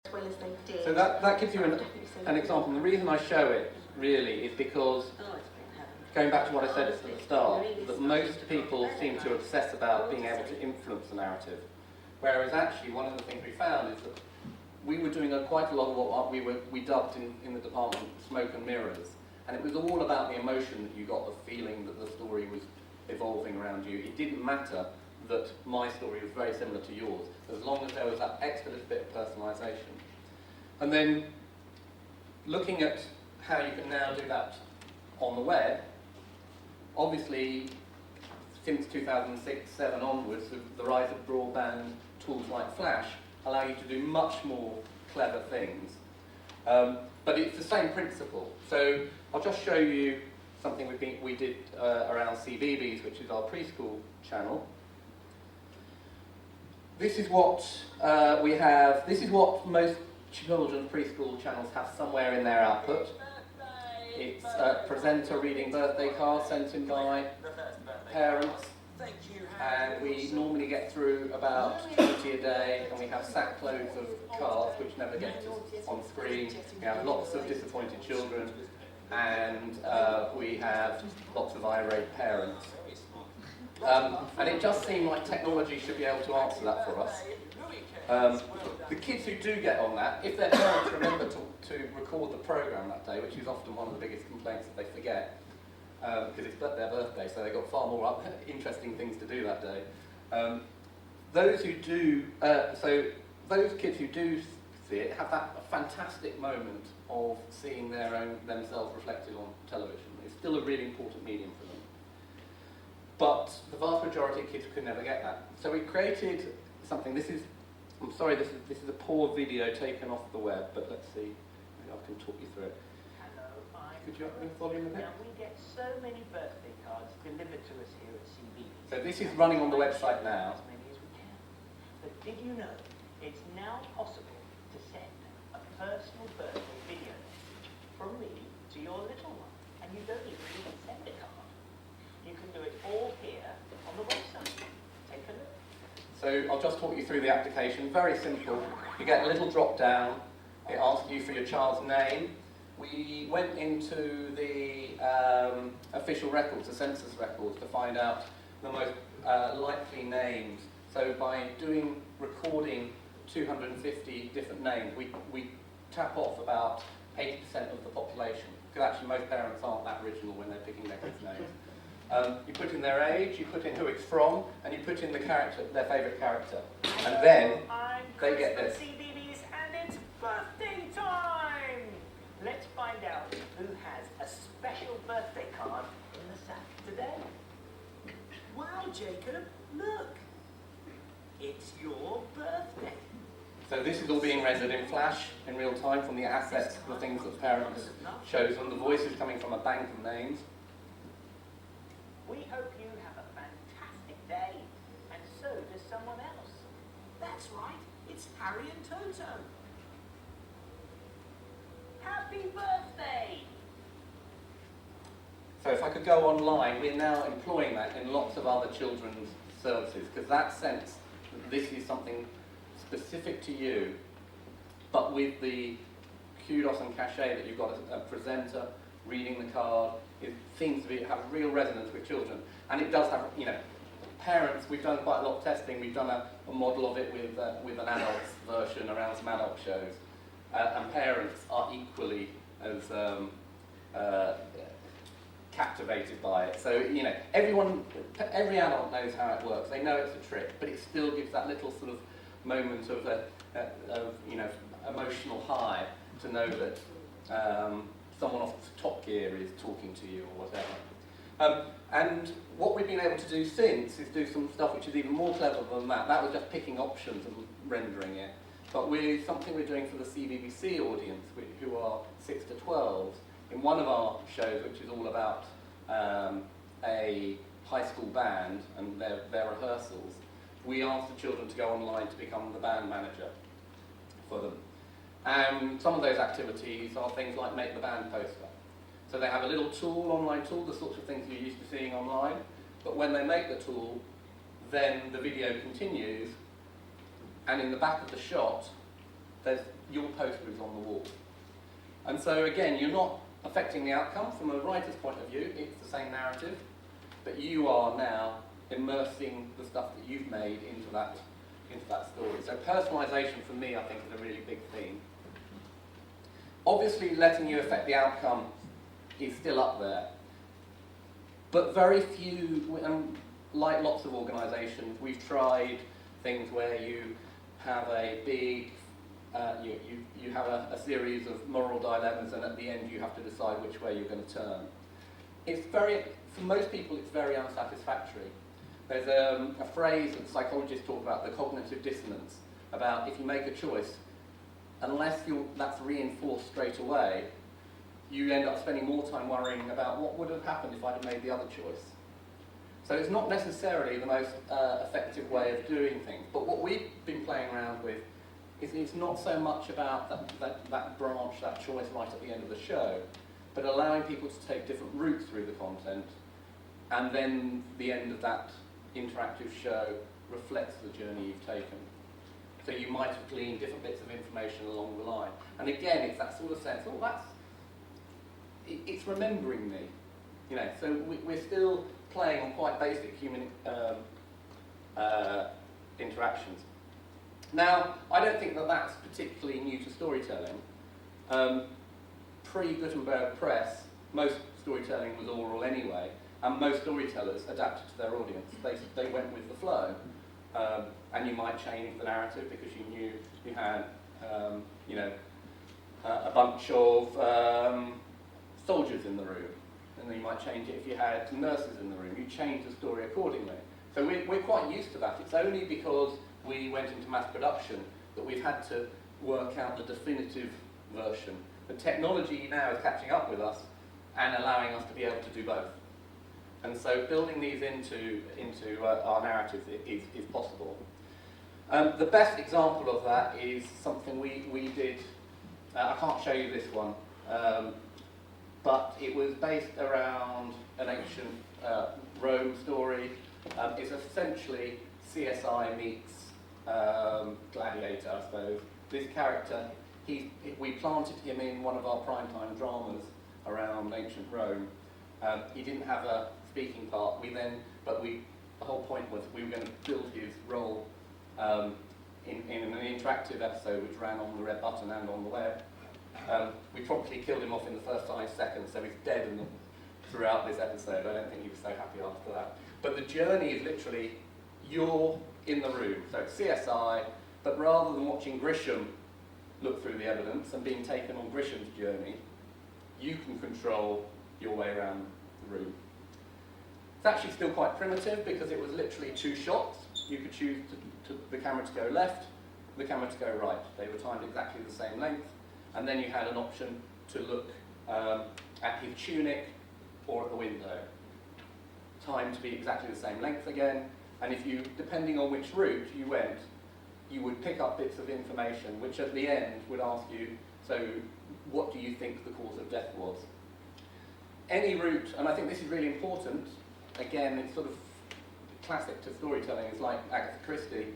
as well as they did. So that gives you an example. And the reason I show it really is because, going back to what I said at the start, that most people seem to obsess about being able to influence the narrative. Whereas actually one of the things we found is that we were doing quite a lot of what we dubbed in the department smoke and mirrors. And it was all about the emotion that you got, the feeling that the story was evolving around you. It didn't matter that my story was very similar to yours, as long as there was that extra little bit of personalisation. And then looking at how you can now do that on the web, obviously since 2006-07 onwards, the rise of broadband tools like Flash allow you to do much more clever things. But it's the same principle. So I'll just show you something we did around CBeebies, which is our preschool channel. This is what we have. This is what most children's preschool channels have somewhere in their output. It's a presenter reading birthday cards sent in by parents. And we normally get through about 20 a day, and we have sackloads of cards which never get on screen. We have lots of disappointed children, and we have lots of irate parents. And it just seemed like technology should be able to answer that for us. The kids who do get on that, if their parents remember to record the programme that day, which is often one of the biggest complaints that they forget, because it's their birthday, so they've got far more interesting things to do that day. Those who do, so those kids who do see it have that fantastic moment of seeing themselves reflected on television. It's still a really important medium for them. But the vast majority of kids could never get that. So we created something. I'm sorry, this is a poor video taken off the web, but let's see. Maybe I can talk you through it. Could you up the volume a bit? Now, we get so many birthday cards delivered to us here at CB. So this is running on the website now. As many as we can. But did you know it's now possible to send a personal birthday video message from me to your little one, and you don't even need to send a card. You can do it all here on the website. Take a look. So I'll just talk you through the application. Very simple. You get a little drop down. It asks you for your child's name. We went into the official records, the census records, to find out the most likely names. So by recording 250 different names, we tap off about 80% of the population. Because actually most parents aren't that original when they're picking their kids' names. You put in their age, you put in who it's from, and you put in the character, their favourite character. And then they get this. CBeebies, and it's birthday time! Let's find out who has a special birthday card in the sack today. Wow, Jacob, look. It's your birthday. So this is all being rendered in Flash in real time from the assets, the things that parents shows, and the voice is coming from a bank of names. We hope you have a fantastic day, and so does someone else. That's right, it's Harry and Toto. Happy birthday! So if I could go online, we're now employing that in lots of other children's services, because that sense that this is something specific to you, but with the kudos and cachet that you've got a presenter reading the card, it seems to have real resonance with children. And it does have, parents, we've done quite a lot of testing. We've done a model of it with an adult's version around some adult shows. And parents are equally as captivated by it. So, every adult knows how it works. They know it's a trick, but it still gives that little sort of moment of emotional high to know that someone off Top Gear is talking to you or whatever. And what we've been able to do since is do some stuff which is even more clever than that. That was just picking options and rendering it. But something we're doing for the CBBC audience, who are 6 to 12, in one of our shows, which is all about a high school band and their rehearsals, we asked the children to go online to become the band manager for them. And some of those activities are things like make the band poster. So they have a little tool, online tool, the sorts of things you're used to seeing online, but when they make the tool, then the video continues, and in the back of the shot, there's your poster is on the wall. And so again, you're not affecting the outcome from a writer's point of view, it's the same narrative, but you are now immersing the stuff that you've made into that story. So personalisation for me, I think, is a really big theme. Obviously, letting you affect the outcome is still up there, but very few, like lots of organisations, we've tried things where you have a big, you have a series of moral dilemmas, and at the end you have to decide which way you're going to turn. It's very, for most people, it's very unsatisfactory. There's a phrase that psychologists talk about, the cognitive dissonance, about if you make a choice, unless that's reinforced straight away, you end up spending more time worrying about what would have happened if I'd have made the other choice. So it's not necessarily the most effective way of doing things, but what we've been playing around with is it's not so much about that branch, that choice right at the end of the show, but allowing people to take different routes through the content, and then the end of that interactive show reflects the journey you've taken. So you might have gleaned different bits of information along the line. And again, it's that sort of sense, it's remembering me. You know, so we're still playing on quite basic human interactions. Now, I don't think that that's particularly new to storytelling. Pre-Gutenberg Press, most storytelling was oral anyway, and most storytellers adapted to their audience. They went with the flow, and you might change the narrative because you knew you had, a bunch of soldiers in the room, and then you might change it if you had nurses in the room. You change the story accordingly. So we're quite used to that. It's only because we went into mass production that we've had to work out the definitive version. The technology now is catching up with us and allowing us to be able to do both. And so building these into our narratives is possible. The best example of that is something we did. I can't show you this one, but it was based around an ancient Rome story. It's essentially CSI meets Gladiator, I suppose. This character, we planted him in one of our primetime dramas around ancient Rome. He didn't have a speaking part. The whole point was we were going to build his role in an interactive episode which ran on the Red Button and on the web. We promptly killed him off in the first 5 seconds, so he's dead throughout this episode. I don't think he was so happy after that. But the journey is literally, you're in the room. So it's CSI, but rather than watching Grisham look through the evidence and being taken on Grisham's journey, you can control your way around the room. It's actually still quite primitive because it was literally 2 shots. You could choose the camera to go left, the camera to go right. They were timed exactly the same length, and then you had an option to look at his tunic or at the window. Timed to be exactly the same length again, and if you, depending on which route you went, you would pick up bits of information which at the end would ask you, so what do you think the cause of death was? Any route, and I think this is really important, again, it's sort of classic to storytelling, it's like Agatha Christie.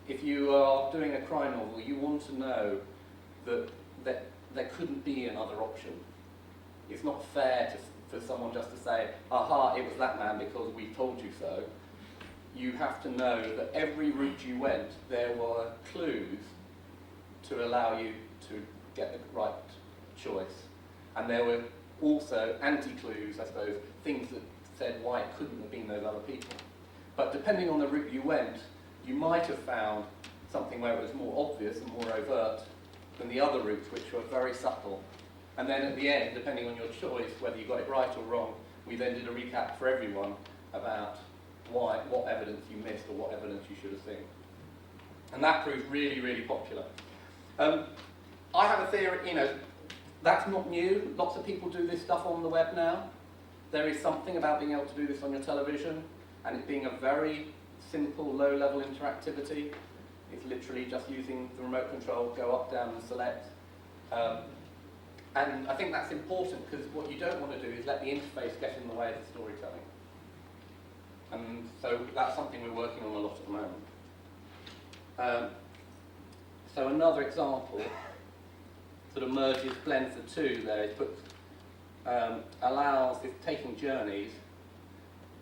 If you are doing a crime novel, you want to know that there couldn't be another option. It's not fair for someone just to say, aha, it was that man because we told you so. You have to know that every route you went, there were clues to allow you to get the right choice. And there were also anti-clues, I suppose, things that said why it couldn't have been those other people. But depending on the route you went, you might have found something where it was more obvious and more overt than the other routes, which were very subtle. And then at the end, depending on your choice, whether you got it right or wrong, we then did a recap for everyone about what evidence you missed or what evidence you should have seen. And that proved really, really popular. I have a theory, that's not new. Lots of people do this stuff on the web now. There is something about being able to do this on your television, and it being a very simple, low-level interactivity. It's literally just using the remote control, go up, down, and select. And I think that's important because what you don't want to do is let the interface get in the way of the storytelling. And so that's something we're working on a lot at the moment. So another example sort of merges, blends the two there. It puts, allows, it's taking journeys.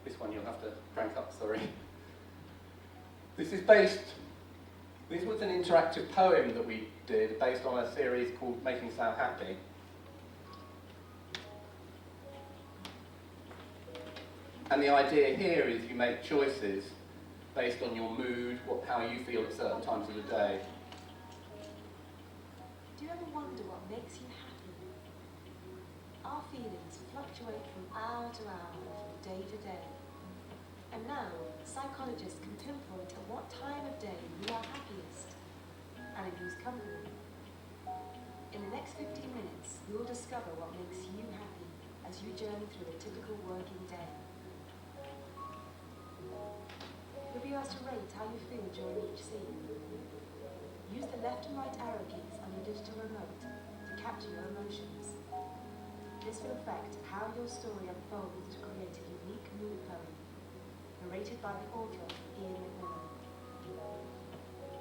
This one you'll have to crank up, sorry. This was an interactive poem that we did based on a series called Making Sound Happy. And the idea here is you make choices based on your mood, how you feel at certain times of the day. Do you ever wonder what makes you happy? Our feelings fluctuate from hour to hour, from day to day. And now, psychologists can pinpoint at what time of day you are happiest, and in whose company. In the next 15 minutes, you'll discover what makes you happy as you journey through a typical working day. You'll be asked to rate how you feel during each scene. Use the left and right arrow keys on your digital remote to capture your emotions. This will affect how your story unfolds to create a unique mood poem, narrated by the author, Ian McMillan.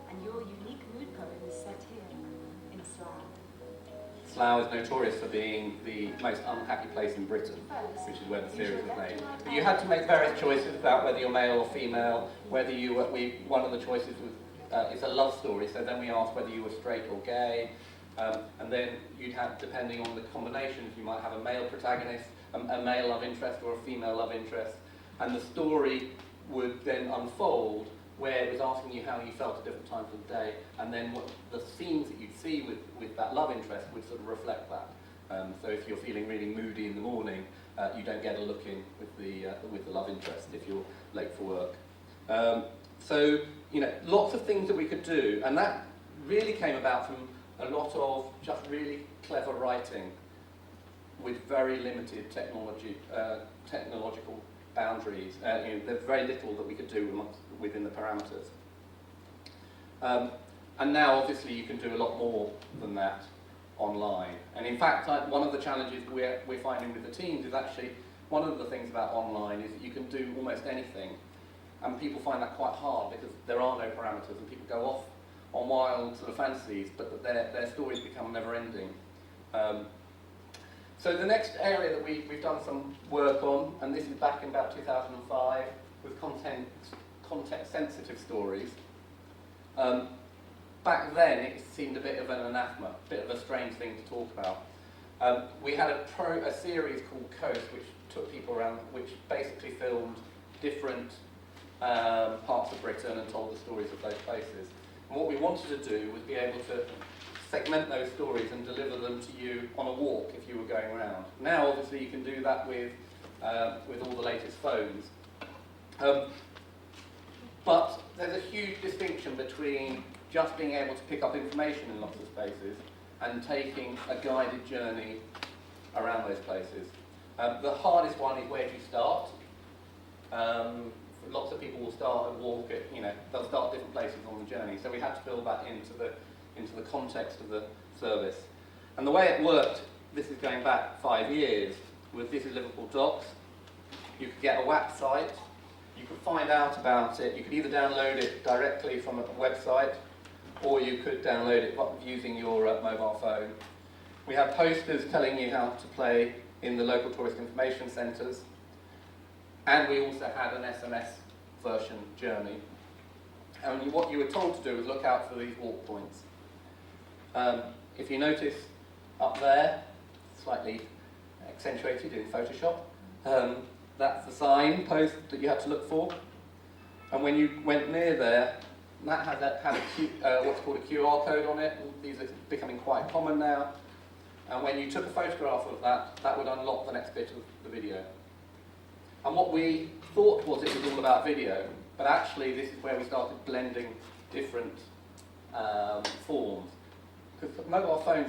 And your unique mood poem is set here, in Slough. Slough is notorious for being the most unhappy place in Britain, which is where the series was made. But you had to make various choices about whether you're male or female, whether you were, one of the choices was, it's a love story, so then we asked whether you were straight or gay, and then you'd have, depending on the combinations, you might have a male protagonist, a male love interest or a female love interest, and the story would then unfold where it was asking you how you felt at different times of the day, and then what the scenes that you'd see with that love interest would sort of reflect that. So if you're feeling really moody in the morning, you don't get a look in with the love interest if you're late for work. So, you know, lots of things that we could do, and that really came about from a lot of just really clever writing with very limited technological boundaries. You know, there's very little that we could do within the parameters. And now, obviously, you can do a lot more than that online. And in fact, one of the challenges we're finding with the teams is actually, one of the things about online is that you can do almost anything. And people find that quite hard because there are no parameters and people go off on wild sort of fantasies, but their stories become never-ending. So the next area that we've done some work on, and this is back in about 2005, was context-sensitive stories. Back then, it seemed a bit of an anathema, a bit of a strange thing to talk about. We had a series called Coast, which took people around, which basically filmed different parts of Britain and told the stories of those places. And what we wanted to do was be able to segment those stories and deliver them to you on a walk if you were going around. Now, obviously, you can do that with all the latest phones. But there's a huge distinction between just being able to pick up information in lots of spaces and taking a guided journey around those places. The hardest one is where do you start? Lots of people will start and walk at, you know, they'll start different places on the journey. So we had to build that into the context of the service. And the way it worked, this is going back 5 years, this is Liverpool Docks. You could get a website, you could find out about it, you could either download it directly from a website, or you could download it using your mobile phone. We have posters telling you how to play in the local tourist information centres, and we also had an SMS version journey. And what you were told to do was look out for these walk points. If you notice up there, slightly accentuated in Photoshop, that's the sign post that you had to look for. And when you went near there, that had what's called a QR code on it. These are becoming quite common now. And when you took a photograph of that, that would unlock the next bit of the video. And what we thought was it was all about video, but actually this is where we started blending different forms. Because mobile phones